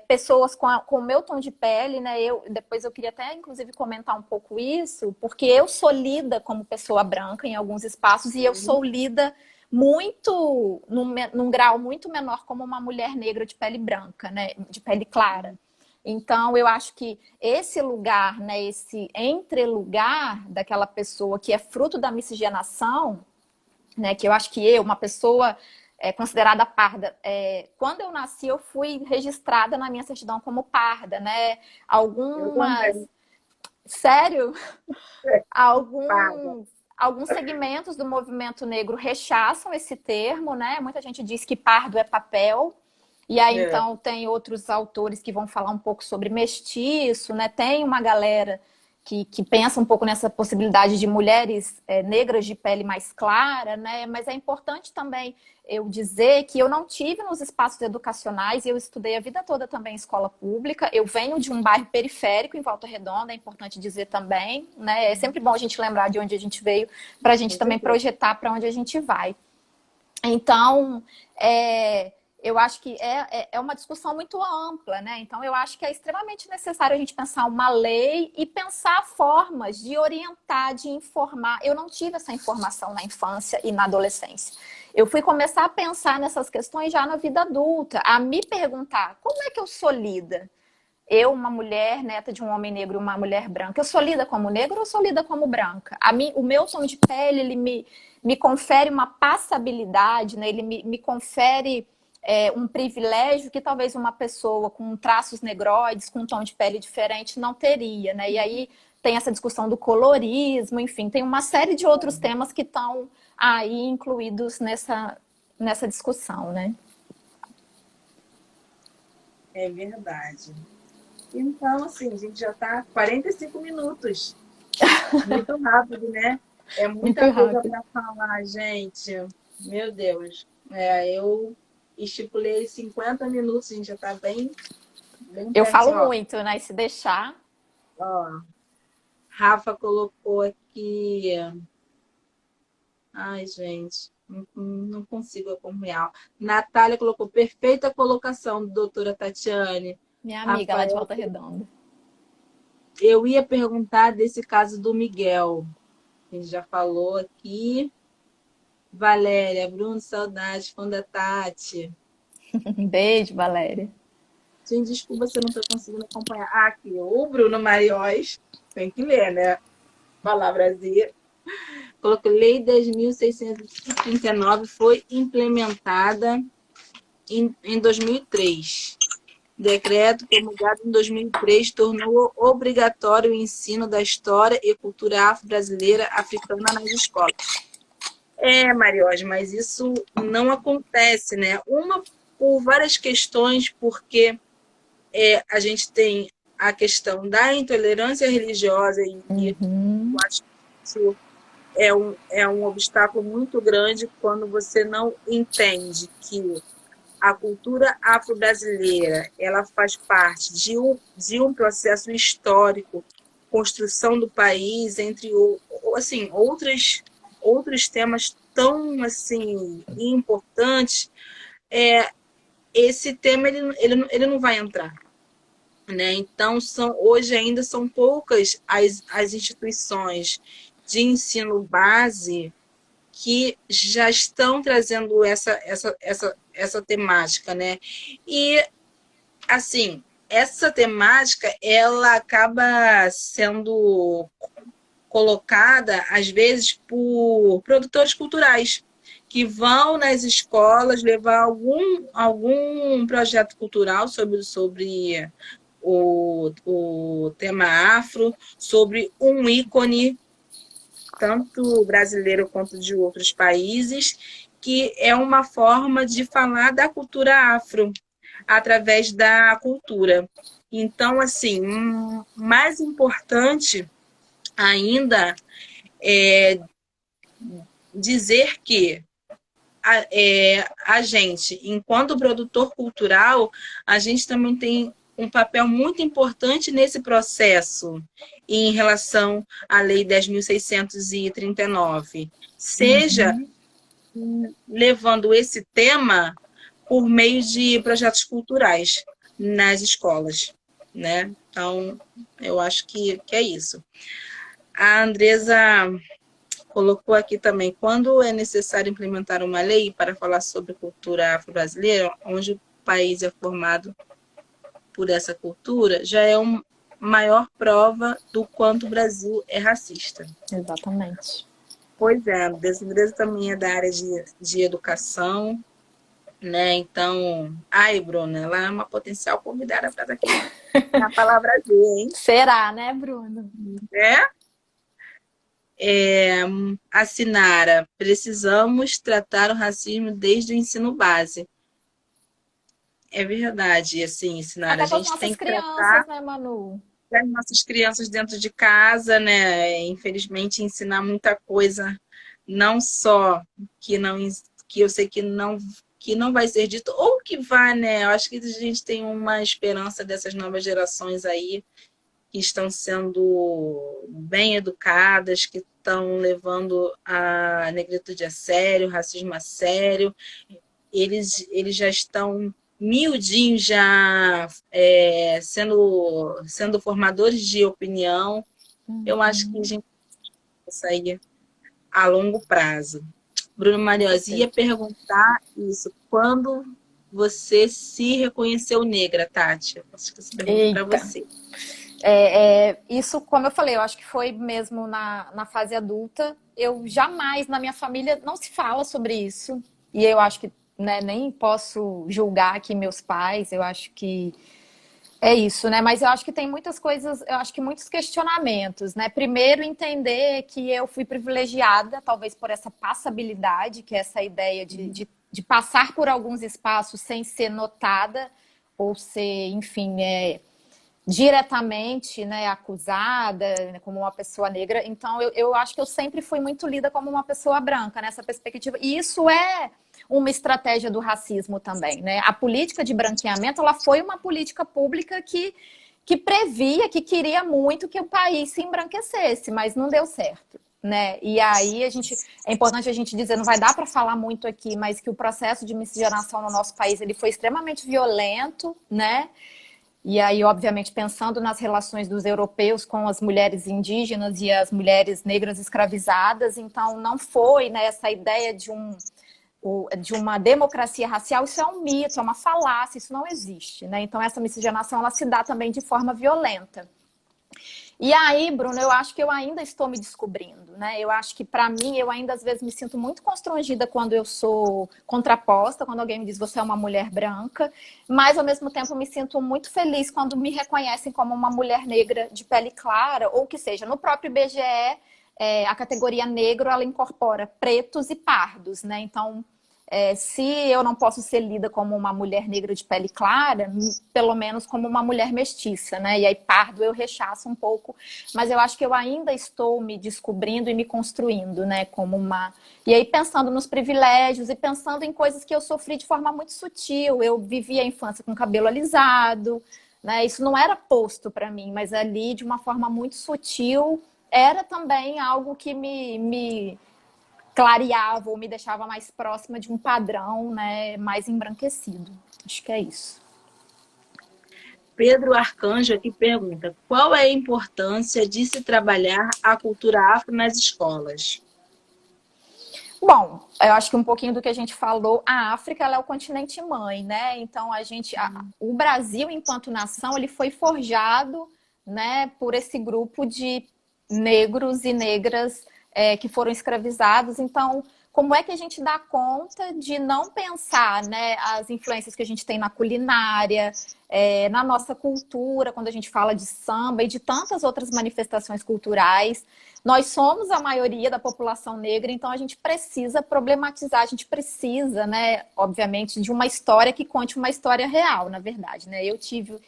pessoas com o meu tom de pele, né? Depois eu queria até, inclusive, comentar um pouco isso, porque eu sou lida como pessoa branca em alguns espaços e eu sou lida muito, num grau muito menor como uma mulher negra de pele branca, né? De pele clara. Então, eu acho que esse lugar, né, esse entrelugar daquela pessoa que é fruto da miscigenação, né, que eu acho que uma pessoa considerada parda, quando eu nasci, eu fui registrada na minha certidão como parda, né? Algumas... Sério? Parda. Alguns segmentos do movimento negro rechaçam esse termo, né? Muita gente diz que pardo é papel. E aí, então, tem outros autores que vão falar um pouco sobre mestiço, né? Tem uma galera que pensa um pouco nessa possibilidade de mulheres negras de pele mais clara, né? Mas é importante também eu dizer que eu não tive nos espaços educacionais, eu estudei a vida toda também em escola pública, eu venho de um bairro periférico em Volta Redonda, é importante dizer também, né? É sempre bom a gente lembrar de onde a gente veio, para a gente também projetar para onde a gente vai. Então, eu acho que é uma discussão muito ampla, né? Então, eu acho que é extremamente necessário a gente pensar uma lei e pensar formas de orientar, de informar. Eu não tive essa informação na infância e na adolescência. Eu fui começar a pensar nessas questões já na vida adulta, a me perguntar, como é que eu sou lida? Eu, uma mulher, neta de um homem negro e uma mulher branca, eu sou lida como negra ou eu sou lida como branca? O meu tom de pele, ele me confere uma passabilidade, né? Ele me confere um privilégio que talvez uma pessoa com traços negroides, com um tom de pele diferente, não teria, né? E aí tem essa discussão do colorismo, enfim, tem uma série de outros temas que estão aí incluídos nessa discussão, né? É verdade. Então, assim, a gente já está 45 minutos. Muito rápido, né? É muita coisa para falar, gente. Meu Deus. Eu estipulei 50 minutos, a gente já está bem Eu perto, falo muito, né? E se deixar... Ó, Rafa colocou aqui... Ai, gente, não consigo acompanhar. Natália colocou perfeita colocação, doutora Tatiane. Minha amiga lá de Volta Redonda. Eu ia perguntar desse caso do Miguel. A gente já falou aqui. Valéria, Bruno, saudade, fã da Tati. Um beijo, Valéria. Gente, desculpa se eu não estou conseguindo acompanhar. Aqui, o Bruno Mariós. Tem que ler, né? Palavrazinha. Coloquei Lei 10.639 foi implementada em 2003. Decreto promulgado em 2003 tornou obrigatório o ensino da história e cultura afro-brasileira africana nas escolas. Mariós, mas isso não acontece, né? Por várias questões, porque a gente tem a questão da intolerância religiosa e eu acho que isso é um obstáculo muito grande quando você não entende que a cultura afro-brasileira, ela faz parte de um processo histórico, construção do país, entre assim, outros temas tão assim importantes, esse tema ele não vai entrar, né? Então, hoje ainda são poucas as instituições de ensino base que já estão trazendo essa temática, né? E, assim, essa temática, ela acaba sendo colocada, às vezes, por produtores culturais, que vão nas escolas levar algum projeto cultural sobre o tema afro, sobre um ícone, tanto brasileiro quanto de outros países, que é uma forma de falar da cultura afro, através da cultura. Então, assim, mais importante ainda é dizer que a gente, enquanto produtor cultural, a gente também tem um papel muito importante nesse processo em relação à Lei 10.639. Seja levando esse tema por meio de projetos culturais nas escolas, né? Então, eu acho que é isso. A Andresa colocou aqui também, quando é necessário implementar uma lei para falar sobre cultura afro-brasileira, onde o país é formado por essa cultura, já é uma maior prova do quanto o Brasil é racista. Exatamente. Pois é, a Andresa também é da área de educação, né? Então, Bruna, ela é uma potencial convidada para estar aqui na Palavra Z, hein? Será, né, Bruno? A Sinara, precisamos tratar o racismo desde o ensino base. É verdade, assim, Sinara, Até a com as gente nossas tem que crianças, tratar né, Manu? as nossas crianças dentro de casa, né? Infelizmente, ensinar muita coisa, não só que eu sei que não vai ser dito, ou que vai, né? Eu acho que a gente tem uma esperança dessas novas gerações aí, que estão sendo bem educadas, que estão levando a negritude a sério, o racismo a sério. Eles já estão miudinhos, já sendo formadores de opinião. Eu acho que a gente vai sair a longo prazo. Bruno Mariosi ia perguntar isso. Quando você se reconheceu negra, Tati? Acho que essa pergunta é para você. Isso, como eu falei, eu acho que foi mesmo na fase adulta. Eu jamais, na minha família, não se fala sobre isso. E eu acho que, né, nem posso julgar aqui meus pais. Eu acho que é isso, né? Mas eu acho que tem muitas coisas, eu acho que muitos questionamentos, né? Primeiro, entender que eu fui privilegiada, talvez por essa passabilidade, que é essa ideia de passar por alguns espaços sem ser notada, ou ser, enfim, diretamente, né, acusada, né, como uma pessoa negra. Então, eu acho que eu sempre fui muito lida como uma pessoa branca nessa perspectiva. E isso é uma estratégia do racismo também, né? A política de branqueamento, ela foi uma política pública que previa, que queria muito que o país se embranquecesse, mas não deu certo, né? E aí é importante a gente dizer, não vai dar para falar muito aqui, mas que o processo de miscigenação no nosso país, ele foi extremamente violento, né? E aí, obviamente, pensando nas relações dos europeus com as mulheres indígenas e as mulheres negras escravizadas, então não foi, né, essa ideia de uma democracia racial, isso é um mito, é uma falácia, isso não existe, né? Então essa miscigenação, ela se dá também de forma violenta. E aí, Bruno, eu acho que eu ainda estou me descobrindo, né? Eu acho que, para mim, eu ainda às vezes me sinto muito constrangida quando eu sou contraposta, quando alguém me diz você é uma mulher branca, mas, ao mesmo tempo, me sinto muito feliz quando me reconhecem como uma mulher negra de pele clara, ou que seja, no próprio IBGE, a categoria negro, ela incorpora pretos e pardos, né? Então, Se eu não posso ser lida como uma mulher negra de pele clara, pelo menos como uma mulher mestiça, né? E aí pardo eu rechaço um pouco, mas eu acho que eu ainda estou me descobrindo e me construindo, né? Como uma... E aí pensando nos privilégios e pensando em coisas que eu sofri de forma muito sutil. Eu vivi a infância com cabelo alisado, né? Isso não era posto para mim, mas ali de uma forma muito sutil era também algo que me clareava ou me deixava mais próxima de um padrão, né, mais embranquecido. Acho que é isso. Pedro Arcanjo aqui pergunta: qual é a importância de se trabalhar a cultura afro nas escolas? Bom, eu acho que um pouquinho do que a gente falou, a África ela é o continente mãe, né? Então o Brasil enquanto nação, ele foi forjado, né, por esse grupo de negros e negras que foram escravizados. Então, como é que a gente dá conta de não pensar, né, as influências que a gente tem na culinária, na nossa cultura, quando a gente fala de samba e de tantas outras manifestações culturais? Nós somos a maioria da população negra, então a gente precisa problematizar, a gente precisa, né, obviamente, de uma história que conte uma história real, na verdade, né? Eu tive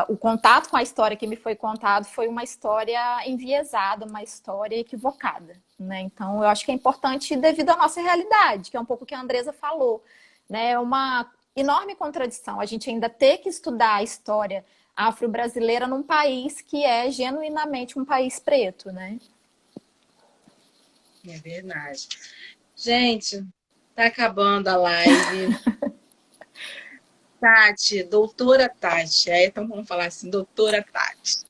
o contato com a história que me foi contado foi uma história enviesada, uma história equivocada, né? Então, eu acho que é importante devido à nossa realidade, que é um pouco o que a Andresa falou, né? É uma enorme contradição a gente ainda ter que estudar a história afro-brasileira num país que é genuinamente um país preto, né? É verdade. Gente, tá acabando a live. Tati, doutora Tati, então vamos falar assim, doutora Tati.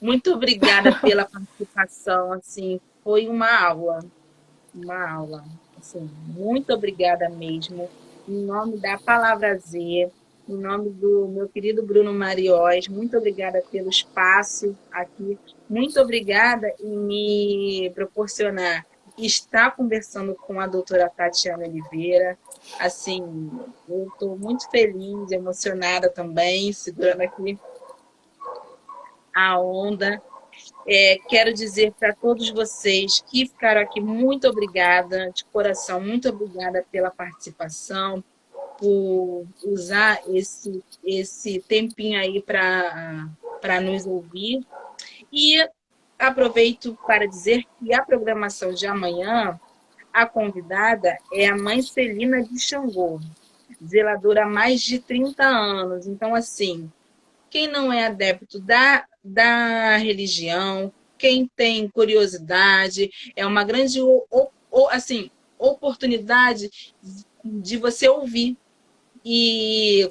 Muito obrigada pela participação, assim, foi uma aula, assim, muito obrigada mesmo, em nome da Palavra Z, em nome do meu querido Bruno Mariós, muito obrigada pelo espaço aqui, muito obrigada em me proporcionar estar conversando com a doutora Tatiana Oliveira, assim, eu estou muito feliz, emocionada também, segurando aqui a onda. Quero dizer para todos vocês que ficaram aqui, muito obrigada, de coração, muito obrigada pela participação, por usar esse tempinho aí para nos ouvir. E aproveito para dizer que a programação de amanhã, a convidada é a mãe Celina de Xangô, zeladora há mais de 30 anos. Então, assim, quem não é adepto da religião, quem tem curiosidade, é uma grande assim, oportunidade de você ouvir e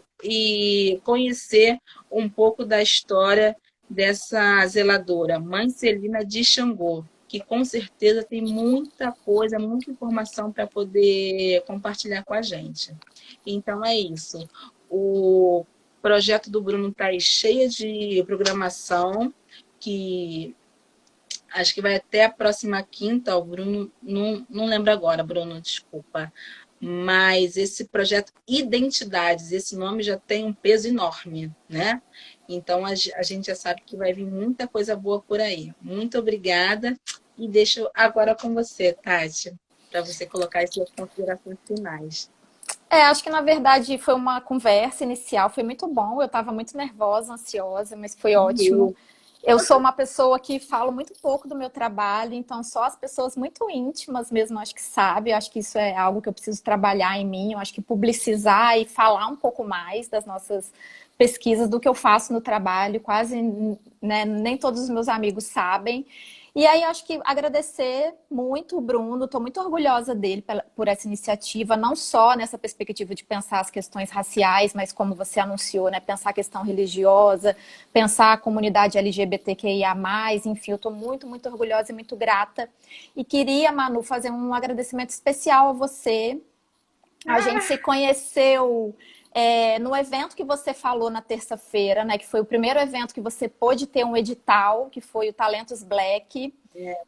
conhecer um pouco da história dessa zeladora, Mãe Celina de Xangô, que com certeza tem muita coisa, muita informação para poder compartilhar com a gente. Então é isso. O projeto do Bruno está aí cheio de programação, que acho que vai até a próxima quinta. O Bruno, não lembro agora, Bruno, desculpa. Mas esse projeto Identidades, esse nome já tem um peso enorme, né? Então a gente já sabe que vai vir muita coisa boa por aí. Muito obrigada e deixo agora com você, Tati, para você colocar as suas considerações finais. Acho que na verdade foi uma conversa inicial, foi muito bom. Eu estava muito nervosa, ansiosa, mas foi ótimo. Eu sou uma pessoa que falo muito pouco do meu trabalho, então só as pessoas muito íntimas mesmo acho que sabem. Eu acho que isso é algo que eu preciso trabalhar em mim. Eu acho que publicizar e falar um pouco mais das nossas pesquisas, do que eu faço no trabalho, quase, né, nem todos os meus amigos sabem. E aí acho que agradecer muito o Bruno, estou muito orgulhosa dele por essa iniciativa, não só nessa perspectiva de pensar as questões raciais, mas como você anunciou, né, pensar a questão religiosa, pensar a comunidade LGBTQIA+, enfim, eu estou muito, muito orgulhosa e muito grata. E queria, Manu, fazer um agradecimento especial a você. A gente se conheceu no evento que você falou na terça-feira, né? Que foi o primeiro evento que você pôde ter um edital, que foi o Talentos Black.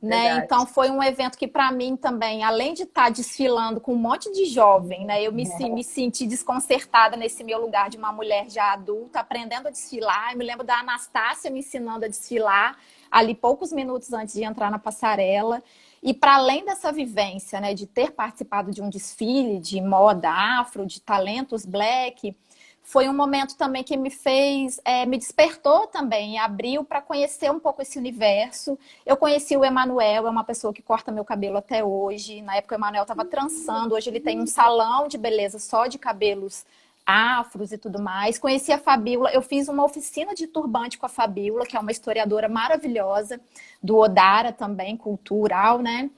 Né? Então foi um evento que para mim também, além de estar desfilando com um monte de jovem, né? Eu me senti desconcertada nesse meu lugar de uma mulher já adulta, aprendendo a desfilar. Eu me lembro da Anastácia me ensinando a desfilar. ali poucos minutos antes de entrar na passarela. E para além dessa vivência, né, de ter participado de um desfile de moda afro, de talentos black, foi um momento também que me fez, me despertou também, abriu para conhecer um pouco esse universo. Eu conheci o Emanuel, é uma pessoa que corta meu cabelo até hoje. Na época o Emanuel estava trançando, hoje ele tem um salão de beleza só de cabelos afros e tudo mais. Conheci a Fabíola, eu fiz uma oficina de turbante com a Fabíola, que é uma historiadora maravilhosa, do Odara também, cultural, né?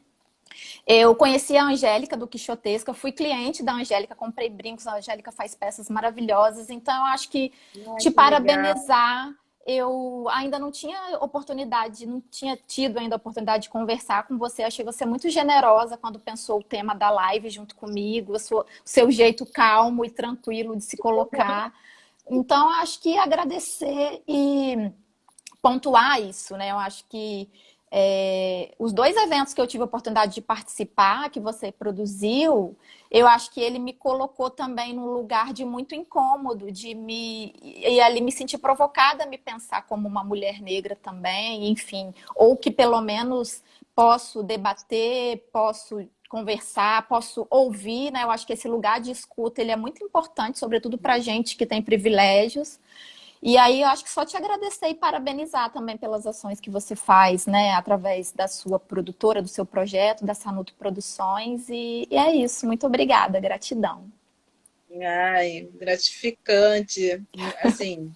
Eu conheci a Angélica do Quixotesca, fui cliente da Angélica, comprei brincos, a Angélica faz peças maravilhosas, então eu acho que Ai, te que legal. parabenizar, eu ainda não tinha oportunidade, não tinha tido ainda a oportunidade de conversar com você, achei você muito generosa quando pensou o tema da live junto comigo, o seu jeito calmo e tranquilo de se colocar, então acho que agradecer e pontuar isso, né? Eu acho que os dois eventos que eu tive a oportunidade de participar, que você produziu, eu acho que ele me colocou também num lugar de muito incômodo, e ali me sentir provocada a me pensar como uma mulher negra também, enfim, ou que pelo menos posso debater, posso conversar, posso ouvir, né? Eu acho que esse lugar de escuta ele é muito importante, sobretudo para gente que tem privilégios. E aí eu acho que só te agradecer e parabenizar também pelas ações que você faz, né, através da sua produtora, do seu projeto, da Sanuto Produções. E é isso. Muito obrigada, gratidão. Ai, gratificante. Assim,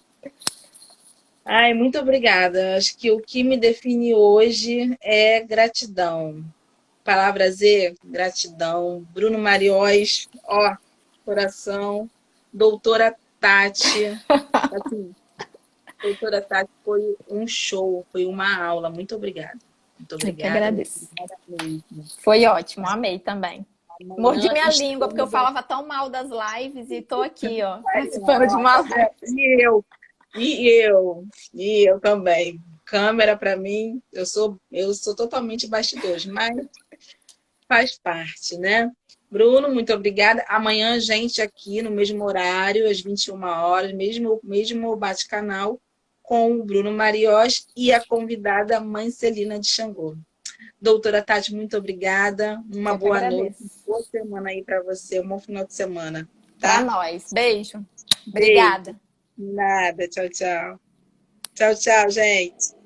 ai, muito obrigada. Acho que o que me define hoje é gratidão. Palavra Z, gratidão. Bruno Mariós, ó, coração. Doutora Tati, assim, doutora Tati, foi um show, foi uma aula. Muito obrigada. Muito Eu que obrigada, muito agradeço. obrigada mesmo. Foi ótimo, amei também. Mordi Amanhã minha língua, porque eu estamos falava tão mal das lives e tô aqui, ó, aí, participando de ó, uma tá live. vendo? E eu também. Câmera para mim, eu sou totalmente bastidores, mas faz parte, né? Bruno, muito obrigada. Amanhã, gente, aqui no mesmo horário, às 21 horas, mesmo bate-canal, com o Bruno Mariós e a convidada Mãe Celina de Xangô. Doutora Tati, muito obrigada. Uma Eu que boa noite, agradeço. boa semana aí para você, um bom final de semana, Para tá? nós. Beijo. Beijo. Obrigada. Nada. Tchau, tchau. Tchau, tchau, gente.